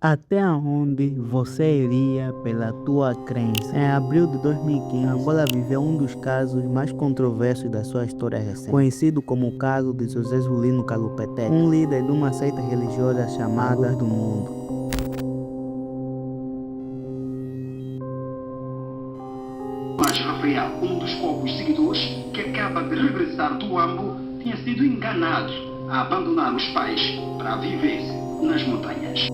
Até onde você iria pela tua crença? Em abril de 2015, Angola viveu um dos casos mais controversos da sua história recente, conhecido como o caso de José Zulino Kalupeteca, um líder de uma seita religiosa chamada do Mundo. Mas Rafael, um dos poucos seguidores que acaba de regressar do Ambo, tinha sido enganado a abandonar os pais para viver nas montanhas.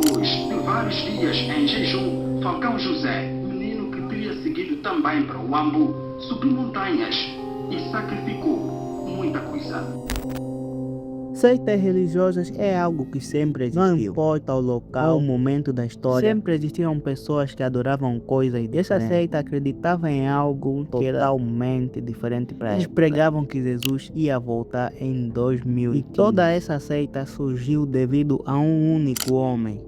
Depois de vários dias em jejum, Falcão José, menino que teria seguido também para o Ambo, subiu montanhas e sacrificou muita coisa. Seitas religiosas é algo que sempre existiu. Não importa o local, o momento da história, sempre existiram pessoas que adoravam coisas diferentes. Essa seita acreditava em algo totalmente diferente para eles. Pregavam que Jesus ia voltar em 2015. E toda essa seita surgiu devido a um único homem.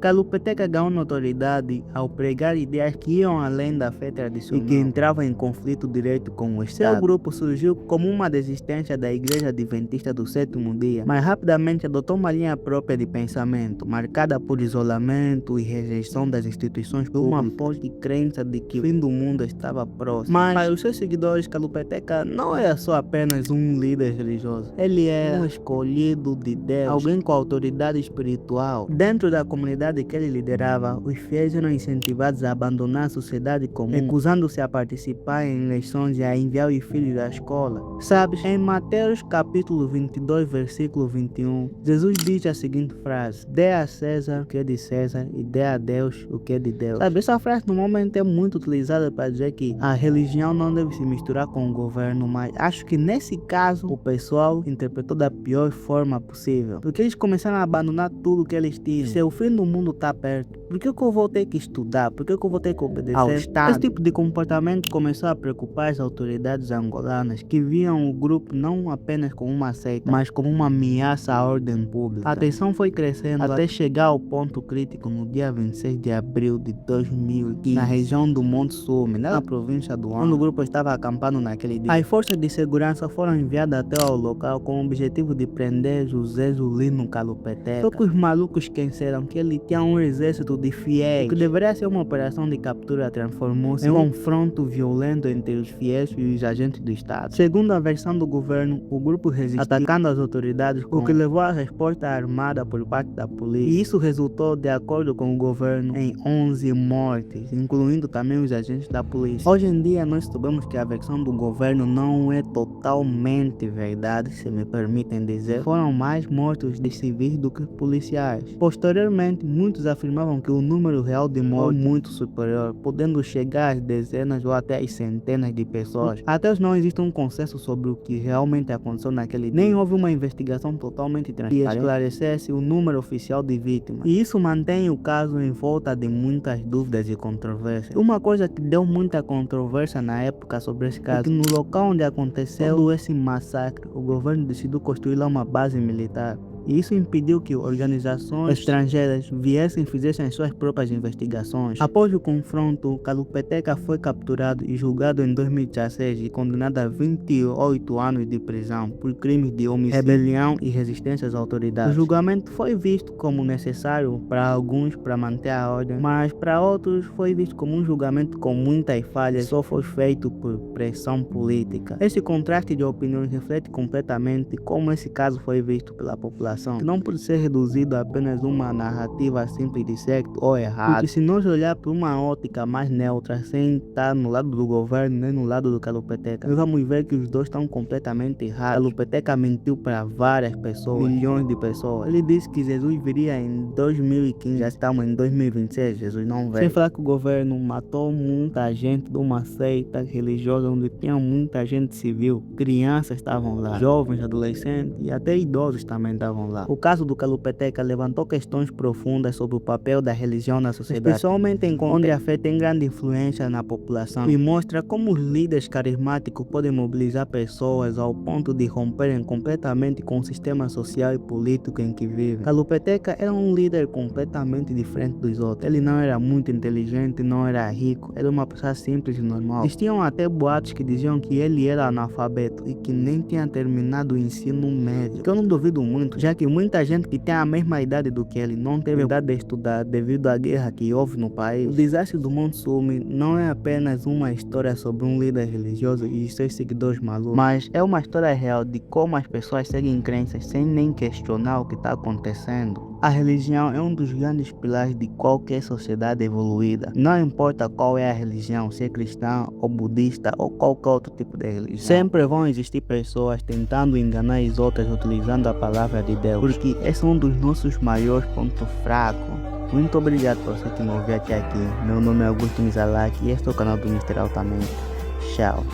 Kalupeteca ganhou notoriedade ao pregar ideias que iam além da fé tradicional e que entravam em conflito direto com o Estado. Seu grupo surgiu como uma desistência da Igreja Adventista do Sétimo Dia, mas rapidamente adotou uma linha própria de pensamento, marcada por isolamento e rejeição das instituições por uma forte crença de que o fim do mundo estava próximo. Mas para os seus seguidores, Kalupeteca não era só apenas um líder religioso, ele era um escolhido de Deus, alguém com autoridade espiritual. Dentro da comunidade que ele liderava, os fiéis eram incentivados a abandonar a sociedade comum, recusando-se a participar em eleições e a enviar os filhos à escola. Sabes, em Mateus capítulo 22, versículo 21, Jesus diz a seguinte frase: dê a César o que é de César e dê a Deus o que é de Deus. Sabe, essa frase normalmente é muito utilizada para dizer que a religião não deve se misturar com o governo, mas acho que nesse caso o pessoal interpretou da pior forma possível, porque eles começaram a abandonar tudo que eles tinham. Se o fim do mundo está perto, por que eu vou ter que estudar? Por que eu vou ter que obedecer ao Estado? Esse tipo de comportamento começou a preocupar as autoridades angolanas, que viam o grupo não apenas como uma seita, mas como uma ameaça à ordem pública. A tensão foi crescendo até chegar ao ponto crítico no dia 26 de abril de 2015, na região do Monte Sume, na província do Ambo, onde o grupo estava acampando naquele dia. As forças de segurança foram enviadas até ao local com o objetivo de prender José Zulino Kalupeteca. Só que os malucos esqueceram que ele tinha um exército de fiéis. O que deveria ser uma operação de captura transformou-se em um confronto violento entre os fiéis e os agentes do Estado. Segundo a versão do governo, o grupo resistiu, atacando as autoridades, o que levou à resposta armada por parte da polícia. E isso resultou, de acordo com o governo, em 11 mortes, incluindo também os agentes da polícia. Hoje em dia nós sabemos que a versão do governo não é totalmente verdade, se me permitem dizer. Foram mais mortos de civis do que policiais. Posteriormente, muitos afirmavam que o número real de mortes foi muito superior, podendo chegar às dezenas ou até às centenas de pessoas. Até hoje não existe um consenso sobre o que realmente aconteceu naquele dia. Nem houve uma investigação totalmente transparente que esclarecesse o número oficial de vítimas. E isso mantém o caso em volta de muitas dúvidas e controvérsias. Uma coisa que deu muita controvérsia na época sobre esse caso é que no local onde aconteceu todo esse massacre, o governo decidiu construir lá uma base militar. E isso impediu que organizações estrangeiras viessem e fizessem as suas próprias investigações. Após o confronto, Kalupeteca foi capturado e julgado em 2016 e condenado a 28 anos de prisão por crimes de homicídio, rebelião e resistência às autoridades. O julgamento foi visto como necessário para alguns para manter a ordem, mas para outros foi visto como um julgamento com muitas falhas, só foi feito por pressão política. Esse contraste de opiniões reflete completamente como esse caso foi visto pela população, que não pode ser reduzido a apenas uma narrativa simples de certo ou errado. Porque se nós olhar por uma ótica mais neutra, sem estar no lado do governo nem no lado do Kalupeteca, nós vamos ver que os dois estão completamente errados. Kalupeteca mentiu para várias pessoas, milhões de pessoas. Ele disse que Jesus viria em 2015, já estamos em 2026, Jesus não veio. Sem falar que o governo matou muita gente de uma seita religiosa onde tinha muita gente civil, crianças estavam lá, jovens, adolescentes e até idosos também estavam estavam lá. O caso do Kalupeteca levantou questões profundas sobre o papel da religião na sociedade, especialmente onde a fé tem grande influência na população, e mostra como os líderes carismáticos podem mobilizar pessoas ao ponto de romperem completamente com o sistema social e político em que vivem. Kalupeteca era um líder completamente diferente dos outros. Ele não era muito inteligente, não era rico, era uma pessoa simples e normal. Existiam até boatos que diziam que ele era analfabeto e que nem tinha terminado o ensino médio, que eu não duvido muito, já que muita gente que tem a mesma idade do que ele não teve idade de estudar devido à guerra que houve no país. O desastre do Monte Sumi não é apenas uma história sobre um líder religioso e seus seguidores malucos, mas é uma história real de como as pessoas seguem crenças sem nem questionar o que está acontecendo. A religião é um dos grandes pilares de qualquer sociedade evoluída. Não importa qual é a religião, se é cristã ou budista ou qualquer outro tipo de religião. Sempre vão existir pessoas tentando enganar as outras utilizando a palavra de Deus, porque esse é um dos nossos maiores pontos fracos. Muito obrigado por você que me ouviu até aqui. Meu nome é Augusto Mizalaki e este é o canal do Mr. Altamente. Tchau.